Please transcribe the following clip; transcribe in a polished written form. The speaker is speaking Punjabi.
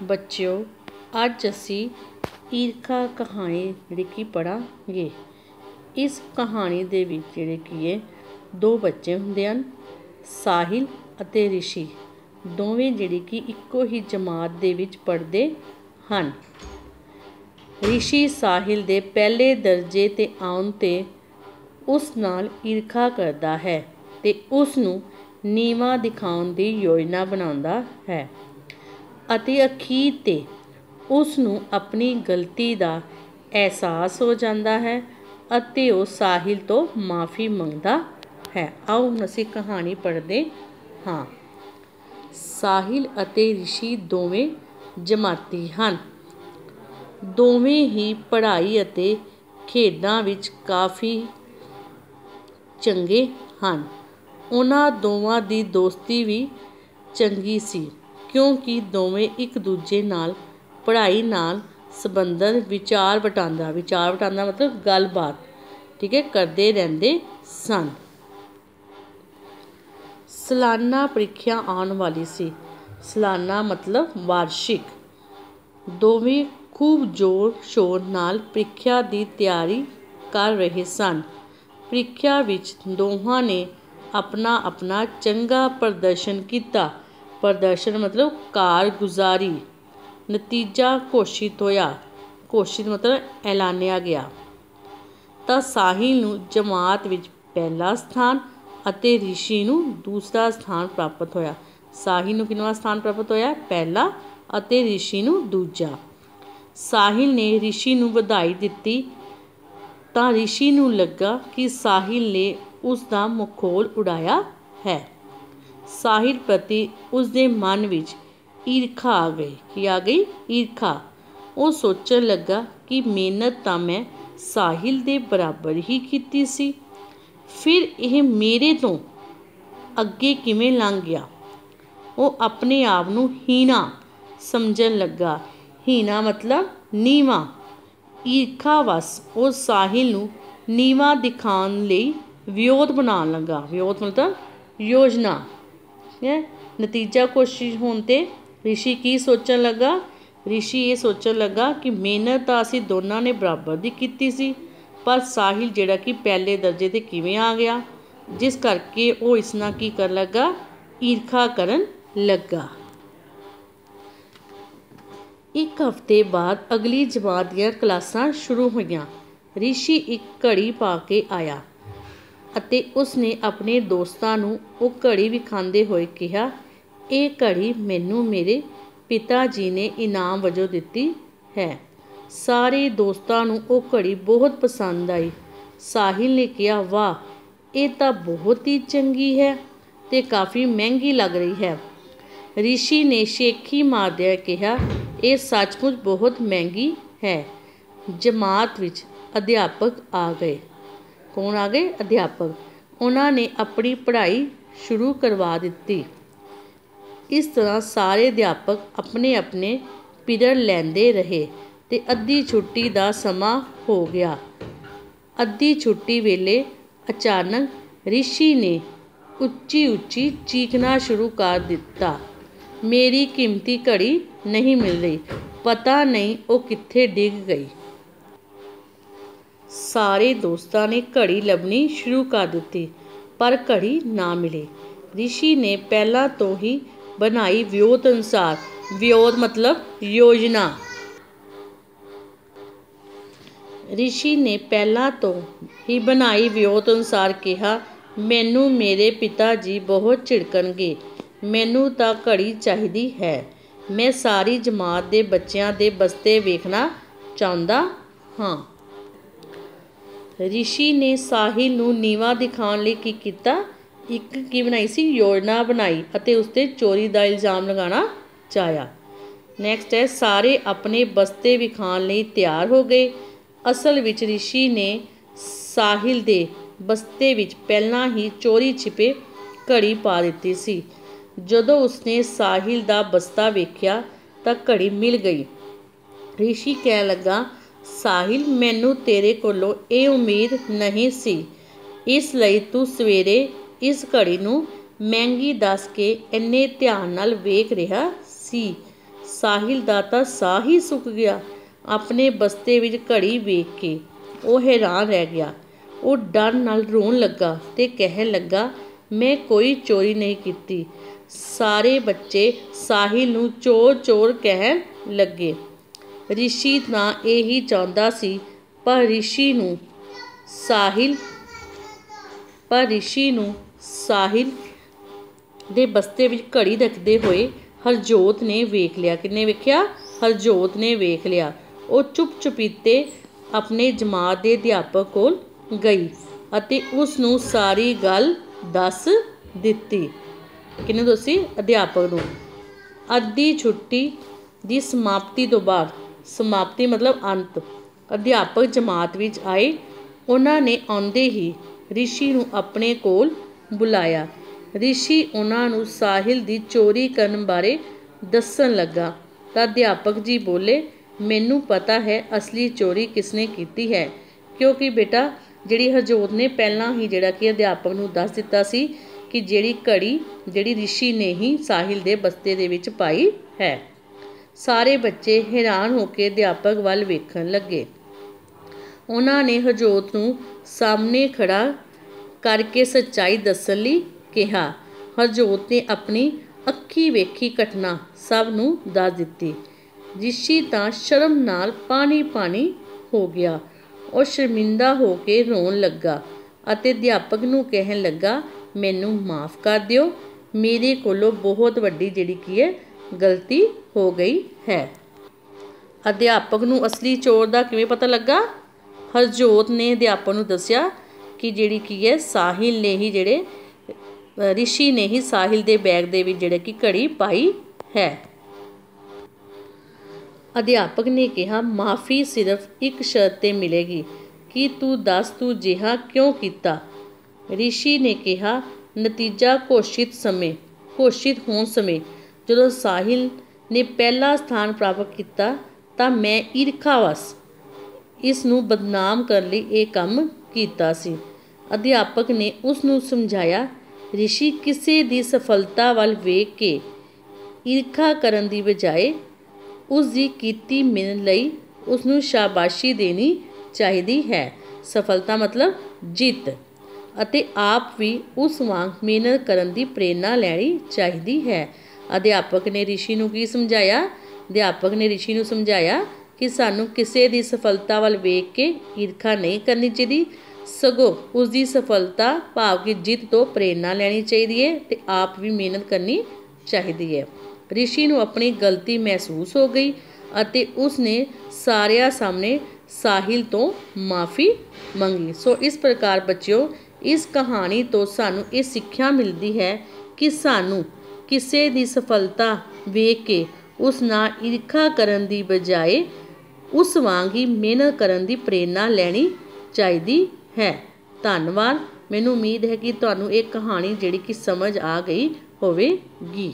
ਬੱਚਿਓ, ਅੱਜ ਅਸੀਂ ਈਰਖਾ ਕਹਾਣੀ ਜਿਹੜੀ ਕਿ ਪੜ੍ਹਾਂਗੇ। ਇਸ ਕਹਾਣੀ ਦੇ ਵਿੱਚ ਜਿਹੜੇ ਕੀ ਹੈ ਦੋ ਬੱਚੇ ਹੁੰਦੇ ਹਨ, ਸਾਹਿਲ ਅਤੇ ਰਿਸ਼ੀ। ਦੋਵੇਂ ਜਿਹੜੀ ਕਿ ਇੱਕੋ ਹੀ ਜਮਾਤ ਦੇ ਵਿੱਚ ਪੜ੍ਹਦੇ ਹਨ। ਰਿਸ਼ੀ ਸਾਹਿਲ ਦੇ ਪਹਿਲੇ ਦਰਜੇ 'ਤੇ ਆਉਣ 'ਤੇ ਉਸ ਨਾਲ ਈਰਖਾ ਕਰਦਾ ਹੈ ਅਤੇ ਉਸ ਨੂੰ ਨੀਵਾਂ ਦਿਖਾਉਣ ਦੀ ਯੋਜਨਾ ਬਣਾਉਂਦਾ ਹੈ ਅਤੇ ਅਖੀਰ 'ਤੇ ਉਸ ਨੂੰ ਆਪਣੀ ਗਲਤੀ ਦਾ ਅਹਿਸਾਸ ਹੋ ਜਾਂਦਾ ਹੈ ਅਤੇ ਉਹ ਸਾਹਿਲ ਤੋਂ ਮਾफ़ੀ ਮੰਗਦਾ ਹੈ। ਆਓ ਹੁਣ ਅਸੀਂ ਕਹਾਣੀ ਪੜ੍ਹਦੇ ਹਾਂ। ਸਾਹਿਲ ਅਤੇ ਰਿਸ਼ੀ ਦੋਵੇਂ ਜਮਾਤੀ ਹਨ। ਦੋਵੇਂ ਹੀ ਪੜ੍ਹਾਈ ਅਤੇ ਖੇਡਾਂ ਵਿੱਚ ਕਾਫੀ ਚੰਗੇ ਹਨ। ਉਹਨਾਂ ਦੋਵਾਂ ਦੀ ਦੋਸਤੀ ਵੀ ਚੰਗੀ ਸੀ, ਕਿਉਂਕਿ ਦੋਵੇਂ ਇੱਕ ਦੂਜੇ ਨਾਲ ਪੜ੍ਹਾਈ ਨਾਲ ਸੰਬੰਧਿਤ ਵਿਚਾਰ ਵਟਾਂਦਰਾ ਮਤਲਬ ਗੱਲਬਾਤ ਕਰਦੇ ਰਹਿੰਦੇ ਸਨ। ਸਾਲਾਨਾ ਪ੍ਰੀਖਿਆ ਆਉਣ ਵਾਲੀ ਸੀ। ਸਾਲਾਨਾ ਮਤਲਬ ਵਾਰਸ਼ਿਕ। ਦੋਵੇਂ ਖੂਬ ਜ਼ੋਰ ਸ਼ੋਰ ਨਾਲ ਪ੍ਰੀਖਿਆ ਦੀ ਤਿਆਰੀ ਕਰ ਰਹੇ ਸਨ। ਪ੍ਰੀਖਿਆ ਵਿੱਚ ਦੋਹਾਂ ਨੇ ਆਪਣਾ ਆਪਣਾ ਚੰਗਾ ਪ੍ਰਦਰਸ਼ਨ ਕੀਤਾ। ਪ੍ਰਦਰਸ਼ਨ ਮਤਲਬ ਕਾਰਗੁਜ਼ਾਰੀ। ਨਤੀਜਾ ਘੋਸ਼ਿਤ ਹੋਇਆ। ਘੋਸ਼ਿਤ ਮਤਲਬ ਐਲਾਨਿਆ ਗਿਆ। ਤਾਂ ਸਾਹਿਲ ਨੂੰ ਜਮਾਤ ਵਿੱਚ ਪਹਿਲਾ ਸਥਾਨ ਅਤੇ ਰਿਸ਼ੀ ਨੂੰ ਦੂਸਰਾ ਸਥਾਨ ਪ੍ਰਾਪਤ ਹੋਇਆ। ਸਾਹਿਲ ਨੂੰ ਕਿੰਨਵਾਂ ਸਥਾਨ ਪ੍ਰਾਪਤ ਹੋਇਆ? ਪਹਿਲਾ, ਅਤੇ ਰਿਸ਼ੀ ਨੂੰ ਦੂਜਾ। ਸਾਹਿਲ ਨੇ ਰਿਸ਼ੀ ਨੂੰ ਵਧਾਈ ਦਿੱਤੀ ਤਾਂ ਰਿਸ਼ੀ ਨੂੰ ਲੱਗਾ ਕਿ ਸਾਹਿਲ ਨੇ ਉਸ ਦਾ ਮਖੌਲ ਉਡਾਇਆ ਹੈ। ਸਾਹਿਲ ਪ੍ਰਤੀ ਉਸ ਦੇ ਮਨ ਵਿੱਚ ਈਰਖਾ ਆ ਗਈ। ਕੀ ਆ ਗਈ? ਈਰਖਾ। ਉਹ ਸੋਚਣ ਲੱਗਾ ਕਿ ਮਿਹਨਤ ਤਾਂ ਮੈਂ ਸਾਹਿਲ ਦੇ ਬਰਾਬਰ ਹੀ ਕੀਤੀ ਸੀ, ਫਿਰ ਇਹ ਮੇਰੇ ਤੋਂ ਅੱਗੇ ਕਿਵੇਂ ਲੰਘ ਗਿਆ। ਉਹ ਆਪਣੇ ਆਪ ਨੂੰ ਹੀਣਾ ਸਮਝਣ ਲੱਗਾ। ਹੀਣਾ ਮਤਲਬ ਨੀਵਾਂ। ਈਰਖਾ ਵਸ ਉਹ ਸਾਹਿਲ ਨੂੰ ਨੀਵਾਂ ਦਿਖਾਉਣ ਲਈ ਵਿਉਂਤ ਬਣਾਉਣ ਲੱਗਾ। ਵਿਉਂਤ ਮਤਲਬ ਯੋਜਨਾ। ਨਤੀਜਾ ਘੋਸ਼ਿਤ ਹੋਣ 'ਤੇ ਰਿਸ਼ੀ ਕੀ ਸੋਚਣ ਲੱਗਾ? ਰਿਸ਼ੀ ਇਹ ਸੋਚਣ ਲੱਗਾ ਕਿ ਮਿਹਨਤ ਤਾਂ ਅਸੀਂ ਦੋਨਾਂ ਨੇ ਬਰਾਬਰ ਦੀ ਕੀਤੀ ਸੀ, ਪਰ ਸਾਹਿਲ ਜਿਹੜਾ ਕਿ ਪਹਿਲੇ ਦਰਜੇ 'ਤੇ ਕਿਵੇਂ ਆ ਗਿਆ, ਜਿਸ ਕਰਕੇ ਉਹ ਇਸ ਨਾਲ ਕੀ ਕਰਨ ਲੱਗਾ? ਈਰਖਾ ਕਰਨ ਲੱਗਾ। ਇੱਕ ਹਫ਼ਤੇ ਬਾਅਦ ਅਗਲੀ ਜਮਾਤ ਦੀਆਂ ਕਲਾਸਾਂ ਸ਼ੁਰੂ ਹੋਈਆਂ। ਰਿਸ਼ੀ ਇੱਕ ਘੜੀ ਪਾ ਕੇ ਆਇਆ ਅਤੇ ਉਸਨੇ ਆਪਣੇ ਦੋਸਤਾਂ ਨੂੰ ਉਹ ਘੜੀ ਵਿਖਾਉਂਦੇ ਹੋਏ ਕਿਹਾ, ਇਹ ਘੜੀ ਮੈਨੂੰ ਮੇਰੇ ਪਿਤਾ ਜੀ ਨੇ ਇਨਾਮ ਵਜੋਂ ਦਿੱਤੀ ਹੈ। ਸਾਰੇ ਦੋਸਤਾਂ ਨੂੰ ਉਹ ਘੜੀ ਬਹੁਤ ਪਸੰਦ ਆਈ। ਸਾਹਿਲ ਨੇ ਕਿਹਾ, ਵਾਹ, ਇਹ ਤਾਂ ਬਹੁਤ ਹੀ ਚੰਗੀ ਹੈ ਅਤੇ ਕਾਫੀ ਮਹਿੰਗੀ ਲੱਗ ਰਹੀ ਹੈ। ਰਿਸ਼ੀ ਨੇ ਸ਼ੇਖੀ ਮਾਰਦਿਆਂ ਕਿਹਾ, ਇਹ ਸੱਚਮੁੱਚ ਬਹੁਤ ਮਹਿੰਗੀ ਹੈ। ਜਮਾਤ ਵਿੱਚ ਅਧਿਆਪਕ ਆ ਗਏ। ਕੌਣ ਆ ਗਏ? ਅਧਿਆਪਕ। ਉਹਨਾਂ ਨੇ ਆਪਣੀ ਪੜ੍ਹਾਈ ਸ਼ੁਰੂ ਕਰਵਾ ਦਿੱਤੀ। ਇਸ ਤਰ੍ਹਾਂ ਸਾਰੇ ਅਧਿਆਪਕ ਆਪਣੇ ਆਪਣੇ ਪੀਰੀਅਡ ਲੈਂਦੇ ਰਹੇ ਅਤੇ ਅੱਧੀ ਛੁੱਟੀ ਦਾ ਸਮਾਂ ਹੋ ਗਿਆ। ਅੱਧੀ ਛੁੱਟੀ ਵੇਲੇ ਅਚਾਨਕ ਰਿਸ਼ੀ ਨੇ ਉੱਚੀ ਉੱਚੀ ਚੀਕਣਾ ਸ਼ੁਰੂ ਕਰ ਦਿੱਤਾ, ਮੇਰੀ ਕੀਮਤੀ ਘੜੀ ਨਹੀਂ ਮਿਲ ਰਹੀ, ਪਤਾ ਨਹੀਂ ਉਹ ਕਿੱਥੇ ਡਿੱਗ ਗਈ। ਸਾਰੇ ਦੋਸਤਾਂ ਨੇ ਘੜੀ ਲੱਭਣੀ ਸ਼ੁਰੂ ਕਰ ਦਿੱਤੀ, ਪਰ ਘੜੀ ਨਾ ਮਿਲੀ। ਰਿਸ਼ੀ ਨੇ ਪਹਿਲਾਂ ਤੋਂ ਹੀ ਬਣਾਈ ਵਿਉਂਤ ਅਨੁਸਾਰ। ਵਿਉਂਤ ਮਤਲਬ ਯੋਜਨਾ। ਰਿਸ਼ੀ ਨੇ ਪਹਿਲਾਂ ਤੋਂ ਹੀ ਬਣਾਈ ਵਿਉਂਤ ਅਨੁਸਾਰ ਕਿਹਾ, ਮੈਨੂੰ ਮੇਰੇ ਪਿਤਾ ਜੀ ਬਹੁਤ ਝਿੜਕਣਗੇ। ਮੈਨੂੰ ਤਾਂ ਘੜੀ ਚਾਹੀਦੀ ਹੈ। ਮੈਂ ਸਾਰੀ ਜਮਾਤ ਦੇ ਬੱਚਿਆਂ ਦੇ ਬਸਤੇ ਵੇਖਣਾ ਚਾਹੁੰਦਾ ਹਾਂ। ਰਿਸ਼ੀ ਨੇ ਸਾਹਿਲ ਨੂੰ ਨੀਵਾਂ ਦਿਖਾਉਣ ਲਈ ਕੀ ਕੀਤਾ? ਇੱਕ ਕੀ ਬਣਾਈ ਸੀ? ਯੋਜਨਾ ਬਣਾਈ ਅਤੇ ਉਸ 'ਤੇ ਚੋਰੀ ਦਾ ਇਲਜ਼ਾਮ ਲਗਾਉਣਾ ਚਾਹਿਆ। ਨੈਕਸਟ ਹੈ, ਸਾਰੇ ਆਪਣੇ ਬਸਤੇ ਵਿਖਾਉਣ ਲਈ ਤਿਆਰ ਹੋ ਗਏ। ਅਸਲ ਵਿੱਚ ਰਿਸ਼ੀ ਨੇ ਸਾਹਿਲ ਦੇ ਬਸਤੇ ਵਿੱਚ ਪਹਿਲਾਂ ਹੀ ਚੋਰੀ ਛਿਪੇ ਘੜੀ ਪਾ ਦਿੱਤੀ ਸੀ। ਜਦੋਂ ਉਸਨੇ ਸਾਹਿਲ ਦਾ ਬਸਤਾ ਵੇਖਿਆ ਤਾਂ ਘੜੀ ਮਿਲ ਗਈ। ਰਿਸ਼ੀ ਕਹਿਣ ਲੱਗਾ, ਸਾਹਿਲ, ਮੈਨੂੰ ਤੇਰੇ ਕੋਲੋਂ ਇਹ ਉਮੀਦ ਨਹੀਂ ਸੀ, ਇਸ ਲਈ ਤੂੰ ਸਵੇਰੇ ਇਸ ਘੜੀ ਨੂੰ ਮਹਿੰਗੀ ਦੱਸ ਕੇ ਇੰਨੇ ਧਿਆਨ ਨਾਲ ਵੇਖ ਰਿਹਾ ਸੀ। ਸਾਹਿਲ ਦਾ ਤਾਂ ਸਾਹ ਹੀ ਸੁੱਕ ਗਿਆ। ਆਪਣੇ ਬਸਤੇ ਵਿੱਚ ਘੜੀ ਵੇਖ ਕੇ ਉਹ ਹੈਰਾਨ ਰਹਿ ਗਿਆ। ਉਹ ਡਰ ਨਾਲ ਰੋਣ ਲੱਗਾ ਤੇ ਕਹਿਣ ਲੱਗਾ, ਮੈਂ ਕੋਈ ਚੋਰੀ ਨਹੀਂ ਕੀਤੀ। ਸਾਰੇ ਬੱਚੇ ਸਾਹਿਲ ਨੂੰ ਚੋਰ ਚੋਰ ਕਹਿਣ ਲੱਗੇ। ਰਿਸ਼ੀ ਤਾਂ ਇਹੀ ਚਾਹੁੰਦਾ ਸੀ, ਪਰ ਰਿਸ਼ੀ ਨੂੰ ਸਾਹਿਲ ਦੇ ਬਸਤੇ ਵਿੱਚ ਘੜੀ ਰੱਖਦੇ ਹੋਏ ਹਰਜੋਤ ਨੇ ਵੇਖ ਲਿਆ। ਕਿਹਨੇ ਵੇਖਿਆ? ਹਰਜੋਤ ਨੇ ਵੇਖ ਲਿਆ। ਉਹ ਚੁੱਪ ਚੁਪੀਤੇ ਆਪਣੇ ਜਮਾਤ ਦੇ ਅਧਿਆਪਕ ਕੋਲ ਗਈ ਅਤੇ ਉਸ ਨੂੰ ਸਾਰੀ ਗੱਲ ਦੱਸ ਦਿੱਤੀ। ਕਿਹਨੂੰ ਦੱਸੀ? ਅਧਿਆਪਕ ਨੂੰ। ਅੱਧੀ ਛੁੱਟੀ ਦੀ ਸਮਾਪਤੀ ਤੋਂ ਬਾਅਦ, ਸਮਾਪਤੀ ਮਤਲਬ ਅੰਤ, ਅਧਿਆਪਕ ਜਮਾਤ ਵਿੱਚ ਆਏ। ਉਹਨਾਂ ਨੇ ਆਉਂਦੇ ਹੀ ਰਿਸ਼ੀ ਨੂੰ ਆਪਣੇ ਕੋਲ ਬੁਲਾਇਆ। ਰਿਸ਼ੀ ਉਹਨਾਂ ਨੂੰ ਸਾਹਿਲ ਦੀ ਚੋਰੀ ਕਰਨ ਬਾਰੇ ਦੱਸਣ ਲੱਗਾ ਤਾਂ ਅਧਿਆਪਕ ਜੀ ਬੋਲੇ, ਮੈਨੂੰ ਪਤਾ ਹੈ ਅਸਲੀ ਚੋਰੀ ਕਿਸਨੇ ਕੀਤੀ ਹੈ, ਕਿਉਂਕਿ ਬੇਟਾ ਜਿਹੜੀ ਹਰਜੋਤ ਨੇ ਪਹਿਲਾਂ ਹੀ ਜਿਹੜਾ ਕਿ ਅਧਿਆਪਕ ਨੂੰ ਦੱਸ ਦਿੱਤਾ ਸੀ ਕਿ ਜਿਹੜੀ ਘੜੀ ਜਿਹੜੀ ਰਿਸ਼ੀ ਨੇ ਹੀ ਸਾਹਿਲ ਦੇ ਬਸਤੇ ਦੇ ਵਿੱਚ ਪਾਈ ਹੈ। ਸਾਰੇ ਬੱਚੇ ਹੈਰਾਨ ਹੋ ਕੇ ਅਧਿਆਪਕ ਵੱਲ ਵੇਖਣ ਲੱਗੇ। ਉਹਨਾਂ ਨੇ ਹਰਜੋਤ ਨੂੰ ਸਾਹਮਣੇ ਖੜਾ ਕਰਕੇ ਸੱਚਾਈ ਦੱਸਣ ਲਈ ਕਿਹਾ। ਹਰਜੋਤ ਨੇ ਆਪਣੀ ਅੱਖੀਂ ਵੇਖੀ ਘਟਨਾ ਸਭ ਨੂੰ ਦੱਸ ਦਿੱਤੀ। ਰਿਸ਼ੀ ਤਾਂ ਸ਼ਰਮ ਨਾਲ ਪਾਣੀ ਪਾਣੀ ਹੋ ਗਿਆ। ਉਹ ਸ਼ਰਮਿੰਦਾ ਹੋ ਕੇ ਰੋਣ ਲੱਗਾ ਅਤੇ ਅਧਿਆਪਕ ਨੂੰ ਕਹਿਣ ਲੱਗਾ, ਮੈਨੂੰ ਮਾਫ਼ ਕਰ ਦਿਓ, ਮੇਰੇ ਕੋਲੋਂ ਬਹੁਤ ਵੱਡੀ ਜਿਹੜੀ ਕੀ ਹੈ ਗਲਤੀ ਹੋ ਗਈ ਹੈ। ਅਧਿਆਪਕ ਨੂੰ ਅਸਲੀ ਚੋਰ ਦਾ ਕਿਵੇਂ ਪਤਾ ਲੱਗਾ? ਹਰਜੋਤ ਨੇ ਅਧਿਆਪਕ ਨੂੰ ਦੱਸਿਆ ਕਿ ਜਿਹੜੀ ਕੀ ਹੈ ਸਾਹਿਲ ਨੇ ਹੀ ਰਿਸ਼ੀ ਨੇ ਹੀ ਸਾਹਿਲ ਦੇ ਬੈਗ ਦੇ ਵਿੱਚ ਜਿਹੜੇ ਕਿ ਘੜੀ ਪਾਈ ਹੈ। ਅਧਿਆਪਕ ਨੇ ਕਿਹਾ, ਮਾਫ਼ੀ ਸਿਰਫ ਇੱਕ ਸ਼ਰਤ 'ਤੇ ਮਿਲੇਗੀ ਕਿ ਤੂੰ ਦੱਸ ਤੂੰ ਜਿਹਾ ਕਿਉਂ ਕੀਤਾ। ਰਿਸ਼ੀ ਨੇ ਕਿਹਾ, ਨਤੀਜਾ ਘੋਸ਼ਿਤ ਹੋਣ ਸਮੇਂ ਜਦੋਂ ਸਾਹਿਲ ਨੇ ਪਹਿਲਾ ਸਥਾਨ ਪ੍ਰਾਪਤ ਕੀਤਾ ਤਾਂ ਮੈਂ ਈਰਖਾਵਸ ਇਸ ਨੂੰ ਬਦਨਾਮ ਕਰਨ ਲਈ ਇਹ ਕੰਮ ਕੀਤਾ ਸੀ। ਅਧਿਆਪਕ ਨੇ ਉਸ ਨੂੰ ਸਮਝਾਇਆ, ਰਿਸ਼ੀ ਕਿਸੇ ਦੀ ਸਫਲਤਾ ਵੱਲ ਵੇਖ ਕੇ ਈਰਖਾ ਕਰਨ ਦੀ ਬਜਾਏ ਉਸ ਦੀ ਕੀਤੀ ਮਿਹਨਤ ਲਈ ਉਸ ਨੂੰ ਸ਼ਾਬਾਸ਼ੀ ਦੇਣੀ ਚਾਹੀਦੀ ਹੈ। ਸਫਲਤਾ ਮਤਲਬ ਜਿੱਤ, ਅਤੇ ਆਪ ਵੀ ਉਸ ਵਾਂਗ ਮਿਹਨਤ ਕਰਨ ਦੀ ਪ੍ਰੇਰਨਾ ਲੈਣੀ ਚਾਹੀਦੀ ਹੈ। ਅਧਿਆਪਕ ਨੇ ਰਿਸ਼ੀ ਨੂੰ ਕੀ ਸਮਝਾਇਆ? ਅਧਿਆਪਕ ਨੇ ਰਿਸ਼ੀ ਨੂੰ ਸਮਝਾਇਆ ਕਿ ਸਾਨੂੰ ਕਿਸੇ ਦੀ ਸਫਲਤਾ ਵੱਲ ਵੇਖ ਕੇ ਈਰਖਾ ਨਹੀਂ ਕਰਨੀ ਚਾਹੀਦੀ, ਸਗੋਂ ਉਸ ਦੀ ਸਫਲਤਾ ਭਾਵ ਕਿ ਜਿੱਤ ਤੋਂ ਪ੍ਰੇਰਨਾ ਲੈਣੀ ਚਾਹੀਦੀ ਹੈ ਅਤੇ ਆਪ ਵੀ ਮਿਹਨਤ ਕਰਨੀ ਚਾਹੀਦੀ ਹੈ। ਰਿਸ਼ੀ ਨੂੰ ਆਪਣੀ ਗਲਤੀ ਮਹਿਸੂਸ ਹੋ ਗਈ ਅਤੇ ਉਸ ਨੇ ਸਾਰਿਆਂ ਸਾਹਮਣੇ ਸਾਹਿਲ ਤੋਂ ਮਾਫ਼ੀ ਮੰਗੀ। ਸੋ ਇਸ ਪ੍ਰਕਾਰ ਬੱਚਿਓ, ਇਸ ਕਹਾਣੀ ਤੋਂ ਸਾਨੂੰ ਇਹ ਸਿੱਖਿਆ ਮਿਲਦੀ ਹੈ ਕਿ ਸਾਨੂੰ ਕਿਸੇ ਦੀ ਸਫਲਤਾ ਵੇਖ ਕੇ ਉਸ ਨਾਲ ਈਰਖਾ ਕਰਨ ਦੀ ਬਜਾਏ ਉਸ ਵਾਂਗ ਹੀ ਮਿਹਨਤ ਕਰਨ ਦੀ ਪ੍ਰੇਰਨਾ ਲੈਣੀ ਚਾਹੀਦੀ ਹੈ। ਧੰਨਵਾਦ। ਮੈਨੂੰ ਉਮੀਦ ਹੈ ਕਿ ਤੁਹਾਨੂੰ ਇਹ ਕਹਾਣੀ ਜਿਹੜੀ ਕਿ ਸਮਝ ਆ ਗਈ ਹੋਵੇਗੀ।